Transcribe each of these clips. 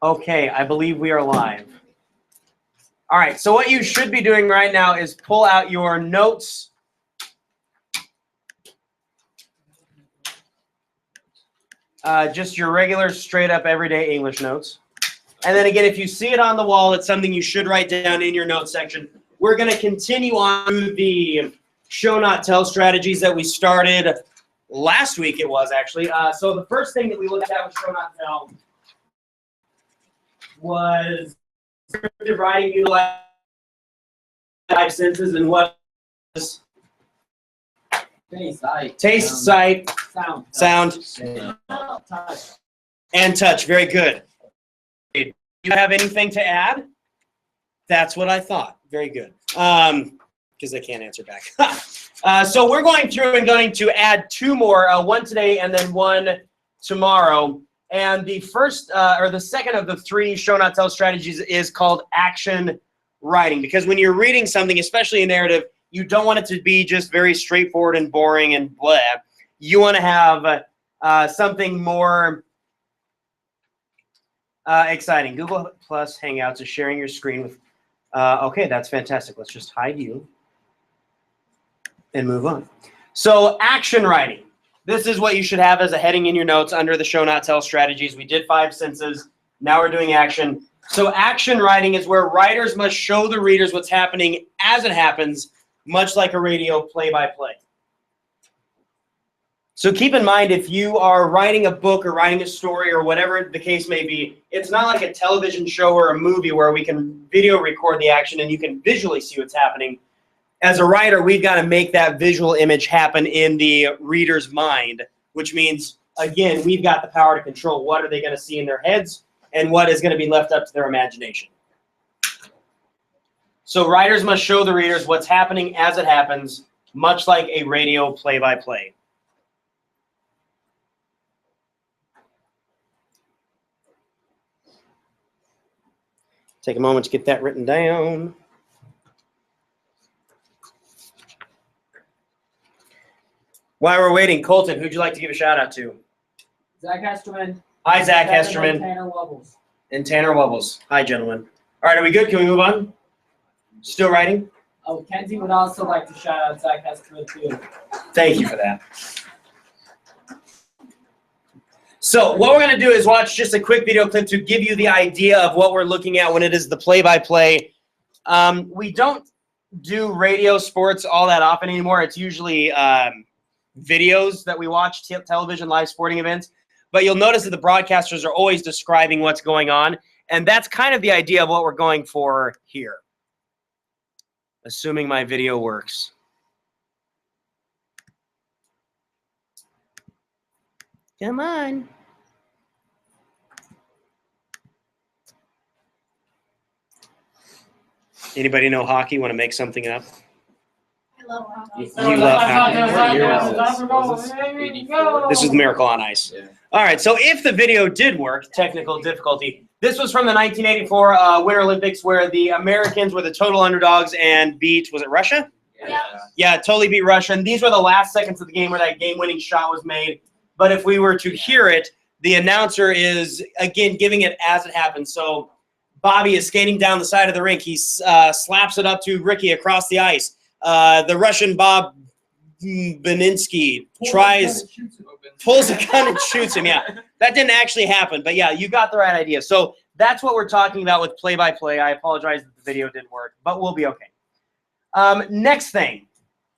Okay, I believe we are live. All right, so what you should be doing right now is pull out your notes. Just your regular, straight-up, everyday English notes. And then again, if you see it on the wall, it's something you should write down in your notes section. We're going to continue on to the show, not tell strategies that we started last week, it was actually. So the first thing that we looked at with show, not tell was descriptive writing utilizing 5 senses and what is taste, sight, sound, and touch. Very good. Do you have anything to add? That's what I thought. Very good. Because they can't answer back. So we're going through and going to add 2 more, one today and then one tomorrow. And the first or the second of the 3 show not tell strategies is called action writing. Because when you're reading something, especially a narrative, you don't want it to be just very straightforward and boring and blah. You want to have something more exciting. Google Plus Hangouts is sharing your screen with. Okay, that's fantastic. Let's just hide you and move on. So action writing. This is what you should have as a heading in your notes under the show not tell strategies. We did 5 senses. Now we're doing action. So action writing is where writers must show the readers what's happening as it happens, much like a radio play-by-play. So keep in mind, if you are writing a book or writing a story or whatever the case may be, it's not like a television show or a movie where we can video record the action and you can visually see what's happening. As a writer, we've got to make that visual image happen in the reader's mind, which means, again, we've got the power to control what are they going to see in their heads and what is going to be left up to their imagination. So writers must show the readers what's happening as it happens, much like a radio play-by-play. Take a moment to get that written down. While we're waiting, Colton, who'd you like to give a shout out to? Zach Hesterman. Hi, Zach Hesterman. Tanner Wubbles. And Tanner Wubbles. Hi, gentlemen. All right, are we good? Can we move on? Still writing? Oh, Kenzie would also like to shout out Zach Hesterman, too. Thank you for that. So what we're going to do is watch just a quick video clip to give you the idea of what we're looking at when it is the play-by-play. We don't do radio sports all that often anymore. It's usually videos that we watch, television, live sporting events. But you'll notice that the broadcasters are always describing what's going on. And that's kind of the idea of what we're going for here. Assuming my video works. Come on. Anybody know hockey? Want to make something up? I love hockey. You love hockey. What year is this? This is the Miracle on Ice. Yeah. All right, so if the video did work, technical difficulty, this was from the 1984 Winter Olympics where the Americans were the total underdogs and beat, was it Russia? Yeah. Yeah, totally beat Russia. And these were the last seconds of the game where that game-winning shot was made. But if we were to hear it, the announcer is, again, giving it as it happens. So Bobby is skating down the side of the rink. He slaps it up to Ricky across the ice. The Russian Bob Beninsky pulls a gun and shoots him. Yeah, that didn't actually happen. But, yeah, you got the right idea. So that's what we're talking about with play-by-play. I apologize that the video didn't work, but we'll be okay. Next thing.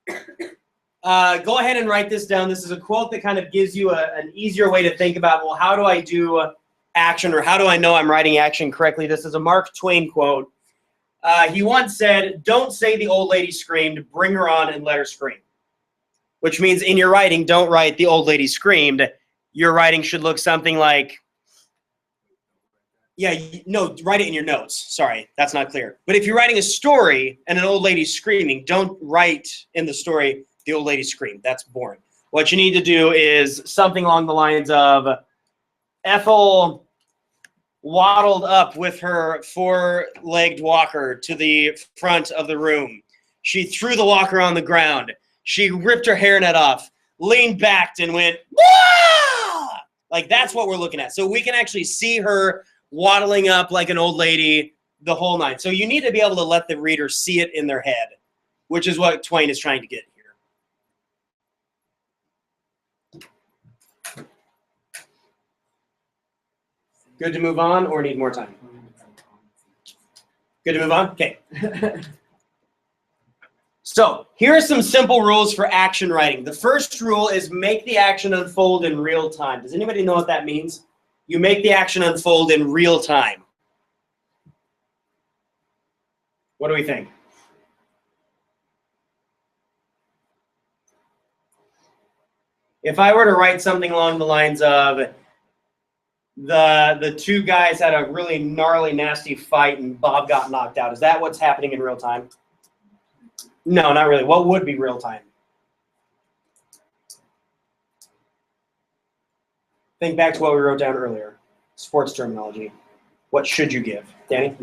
Go ahead and write this down. This is a quote that kind of gives you an easier way to think about, well, how do I do action, or how do I know I'm writing action correctly? This is a Mark Twain quote. He once said, "Don't say the old lady screamed, bring her on and let her scream." Which means in your writing, don't write the old lady screamed. Your writing should look something like, yeah, no, write it in your notes. Sorry, that's not clear. But if you're writing a story and an old lady screaming, don't write in the story, the old lady screamed. That's boring. What you need to do is something along the lines of, Ethel waddled up with her 4-legged walker to the front of the room. She threw the walker on the ground. She ripped her hairnet off, leaned back and went, "Wah!" Like, that's what we're looking at. So we can actually see her waddling up like an old lady, the whole nine. So you need to be able to let the reader see it in their head, which is what Twain is trying to get here. Good to move on or need more time? Good to move on? Okay. So here are some simple rules for action writing. The first rule is make the action unfold in real time. Does anybody know what that means? You make the action unfold in real time. What do we think? If I were to write something along the lines of the two guys had a really gnarly, nasty fight and Bob got knocked out, is that what's happening in real time? No, not really. What would be real time? Think back to what we wrote down earlier. Sports terminology. What should you give? Danny?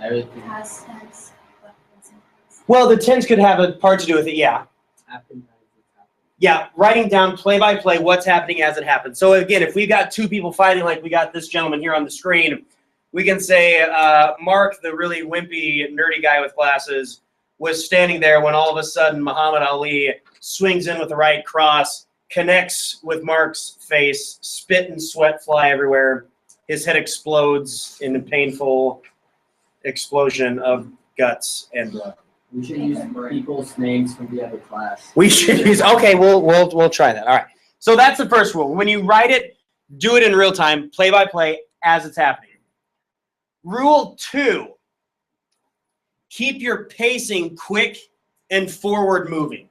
Everything has tense. Well, the tense could have a part to do with it, yeah. Yeah, writing down play-by-play what's happening as it happens. So again, if we've got two people fighting like we got this gentleman here on the screen, we can say Mark, the really wimpy, nerdy guy with glasses, was standing there when all of a sudden Muhammad Ali swings in with the right cross, connects with Mark's face, spit and sweat fly everywhere. His head explodes in a painful explosion of guts and blood. We should use people's names from the other class. We should use, okay, we'll try that. All right. So that's the first rule. When you write it, do it in real time, play by play as it's happening. Rule 2, keep your pacing quick and forward moving.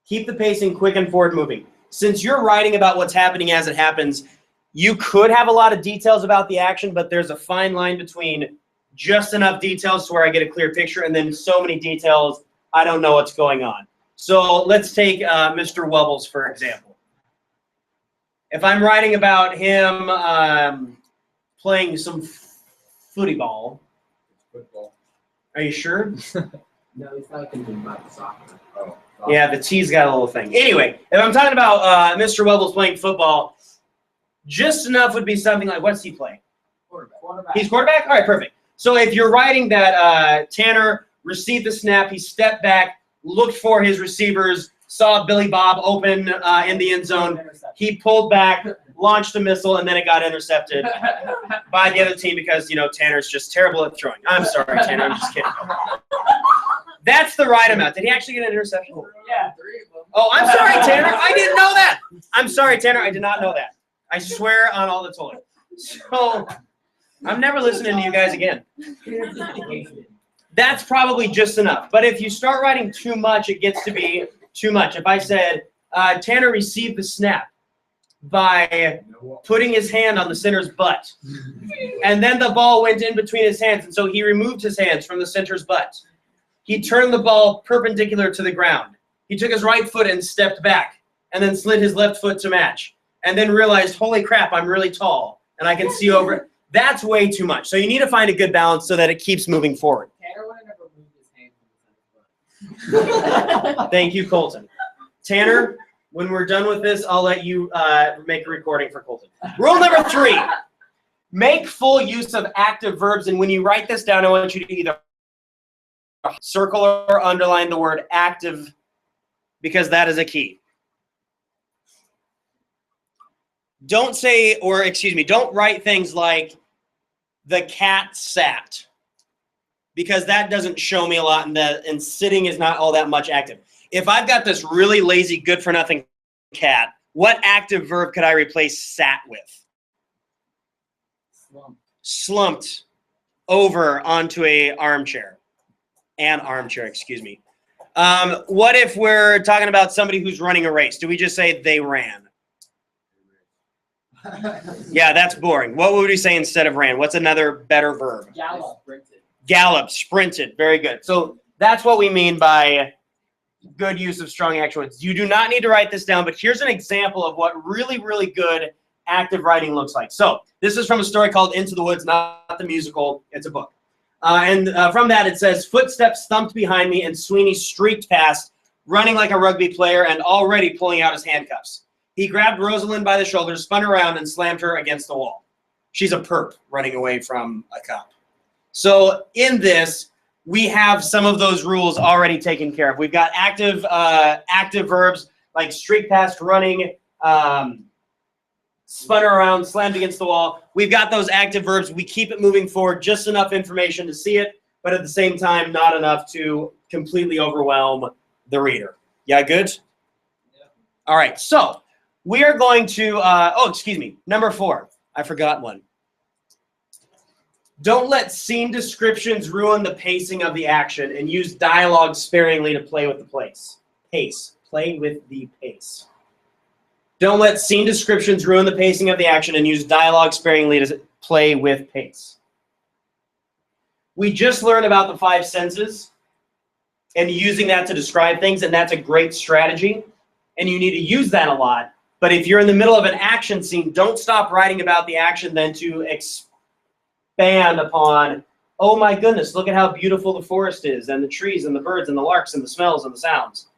Keep the pacing quick and forward moving. Since you're writing about what's happening as it happens, you could have a lot of details about the action, but there's a fine line between just enough details to where I get a clear picture, and then so many details, I don't know what's going on. So let's take Mr. Wubbles, for example. If I'm writing about him playing some footy ball. Football. Are you sure? No, he's not thinking about the soccer. Oh. Yeah, the T's got a little thing. Anyway, if I'm talking about Mr. Wubbles playing football, just enough would be something like, what's he playing? Quarterback. He's quarterback? All right, perfect. So if you're writing that Tanner received the snap, he stepped back, looked for his receivers, saw Billy Bob open in the end zone, he pulled back, launched a missile, and then it got intercepted by the other team because, you know, Tanner's just terrible at throwing. I'm sorry, Tanner, I'm just kidding. That's the right amount. Did he actually get an interception? Yeah, 3 of them. Oh, I'm sorry, Tanner. I didn't know that. I'm sorry, Tanner. I did not know that. I swear on all that's holy. So I'm never listening to you guys again. That's probably just enough. But if you start writing too much, it gets to be too much. If I said, Tanner received the snap by putting his hand on the center's butt, and then the ball went in between his hands, and so he removed his hands from the center's butt. He turned the ball perpendicular to the ground. He took his right foot and stepped back, and then slid his left foot to match, and then realized, holy crap, I'm really tall, and I can see over. That's way too much. So you need to find a good balance so that it keeps moving forward. Tanner would have never moved his hand from the foot. Thank you, Colton. Tanner, when we're done with this, I'll let you make a recording for Colton. Rule number 3, make full use of active verbs. And when you write this down, I want you to either circle or underline the word active, because that is a key. Don't say, or excuse me, don't write things like the cat sat, because that doesn't show me a lot, and sitting is not all that much active. If I've got this really lazy, good-for-nothing cat, what active verb could I replace sat with? Slumped over onto an armchair, excuse me. What if we're talking about somebody who's running a race? Do we just say they ran? Yeah, that's boring. What would we say instead of ran? What's another better verb? Gallop. Gallop, sprinted. Very good. So that's what we mean by good use of strong action words. You do not need to write this down, but here's an example of what really, really good active writing looks like. So this is from a story called Into the Woods, not the musical. It's a book. From that, it says, footsteps thumped behind me, and Sweeney streaked past, running like a rugby player and already pulling out his handcuffs. He grabbed Rosalind by the shoulders, spun her around, and slammed her against the wall. She's a perp running away from a cop. So in this, we have some of those rules already taken care of. We've got active verbs like streak past, running, spun her around, slammed against the wall. We've got those active verbs. We keep it moving forward, just enough information to see it, but at the same time, not enough to completely overwhelm the reader. Yeah, good? Yeah. All right, so we are going to, number 4. I forgot one. Don't let scene descriptions ruin the pacing of the action, and use dialogue sparingly to play with the pace. Play with the pace. Don't let scene descriptions ruin the pacing of the action, and use dialogue sparingly to play with pace. We just learned about the 5 senses and using that to describe things, and that's a great strategy, and you need to use that a lot. But if you're in the middle of an action scene, don't stop writing about the action then to expand upon, oh my goodness, look at how beautiful the forest is, and the trees, and the birds, and the larks, and the smells, and the sounds.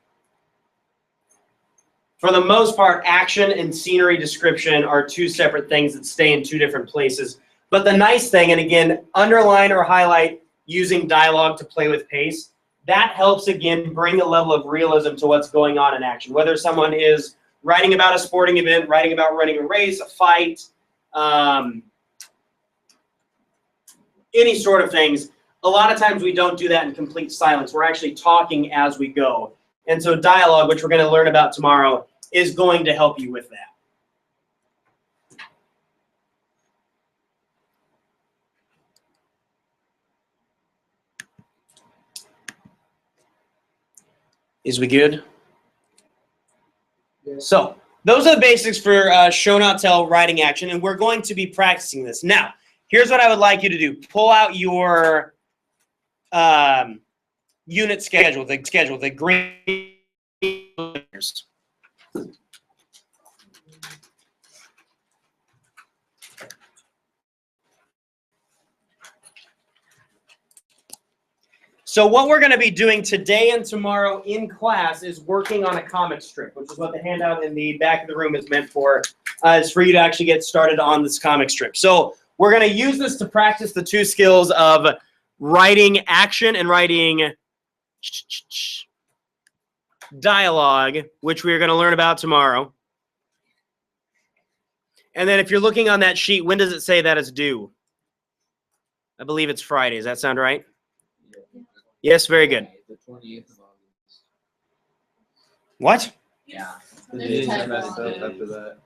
For the most part, action and scenery description are 2 separate things that stay in 2 different places. But the nice thing, and again, underline or highlight using dialogue to play with pace, that helps, again, bring a level of realism to what's going on in action. Whether someone is writing about a sporting event, writing about running a race, a fight, any sort of things, a lot of times we don't do that in complete silence. We're actually talking as we go. And so dialogue, which we're going to learn about tomorrow, is going to help you with that. Is we good? Yeah. So those are the basics for show, not tell, writing action, and we're going to be practicing this. Now, here's what I would like you to do. Pull out your unit schedule, the green. So what we're going to be doing today and tomorrow in class is working on a comic strip, which is what the handout in the back of the room is meant for, is for you to actually get started on this comic strip. So we're going to use this to practice the 2 skills of writing action and writing dialogue, which we're going to learn about tomorrow. And then if you're looking on that sheet, when does it say that it's due? I believe it's Friday. Does that sound right? Yes, very good. The 28th of August. What? Yeah. There's a typo. After that.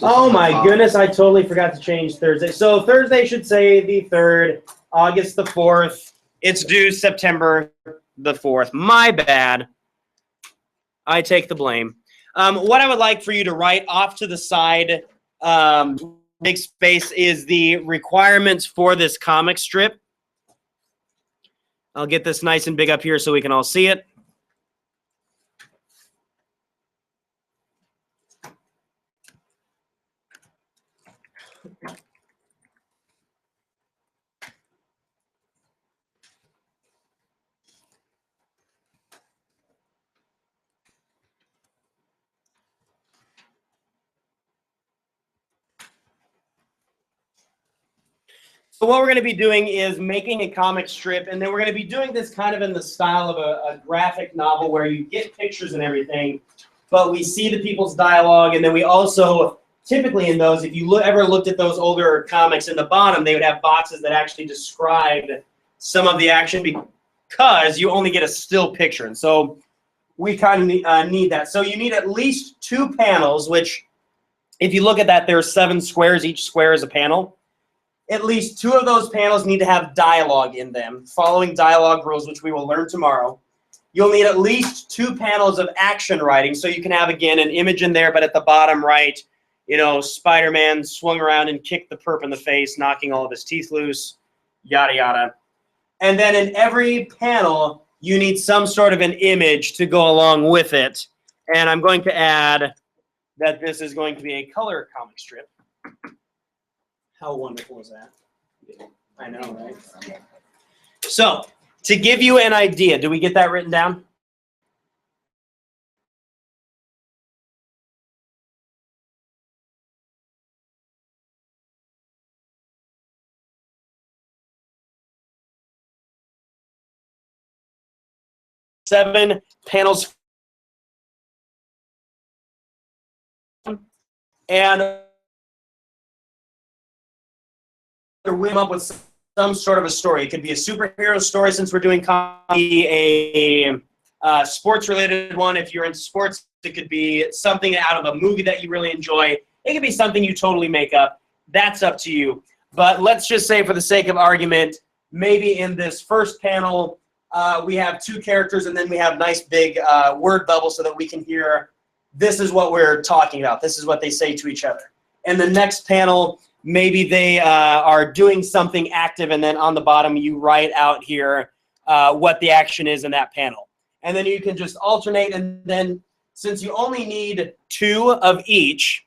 Oh my goodness, I totally forgot to change Thursday. So Thursday should say the 3rd, August the 4th. It's due September the 4th. My bad. I take the blame. What I would like for you to write off to the side, big space, is the requirements for this comic strip. I'll get this nice and big up here so we can all see it. So what we're going to be doing is making a comic strip, and then we're going to be doing this kind of in the style of a graphic novel where you get pictures and everything, but we see the people's dialogue, and then we also, typically in those, if you ever looked at those older comics, in the bottom they would have boxes that actually described some of the action because you only get a still picture, and so we kind of need that. So you need at least 2 panels, which if you look at that, there are 7 squares. Each square is a panel. At least 2 of those panels need to have dialogue in them, following dialogue rules, which we will learn tomorrow. You'll need at least 2 panels of action writing, so you can have, again, an image in there, but at the bottom right, you know, Spider-Man swung around and kicked the perp in the face, knocking all of his teeth loose, yada, yada. And then in every panel, you need some sort of an image to go along with it. And I'm going to add that this is going to be a color comic strip. How wonderful is that? I know, right? So, to give you an idea, do we get that written down? 7 panels. And we come up with some sort of a story. It could be a superhero story since we're doing comedy, a sports-related one. If you're into sports, it could be something out of a movie that you really enjoy. It could be something you totally make up. That's up to you. But let's just say, for the sake of argument, maybe in this first panel, we have 2 characters, and then we have nice big word bubbles so that we can hear this is what we're talking about. This is what they say to each other. And the next panel, maybe they are doing something active, and then on the bottom you write out here what the action is in that panel. And then you can just alternate, and then since you only need 2 of each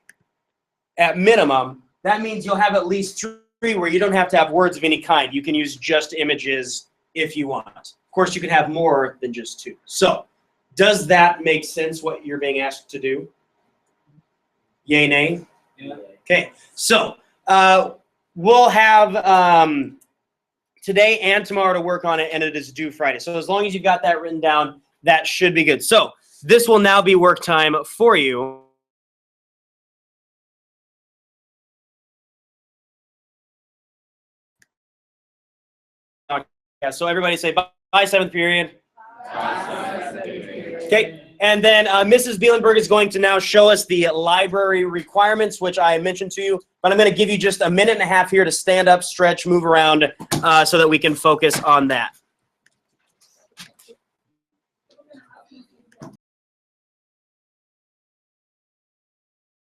at minimum, that means you'll have at least 3 where you don't have to have words of any kind. You can use just images if you want. Of course, you can have more than just 2. So does that make sense, what you're being asked to do? Yay, nay? Yeah. Okay, so we'll have today and tomorrow to work on it, and it is due Friday. So as long as you've got that written down, that should be good. So this will now be work time for you. Yeah, so everybody say bye, 7th period. Okay, and then Mrs. Bielenberg is going to now show us the library requirements, which I mentioned to you, but I'm going to give you just a minute and a half here to stand up, stretch, move around, so that we can focus on that.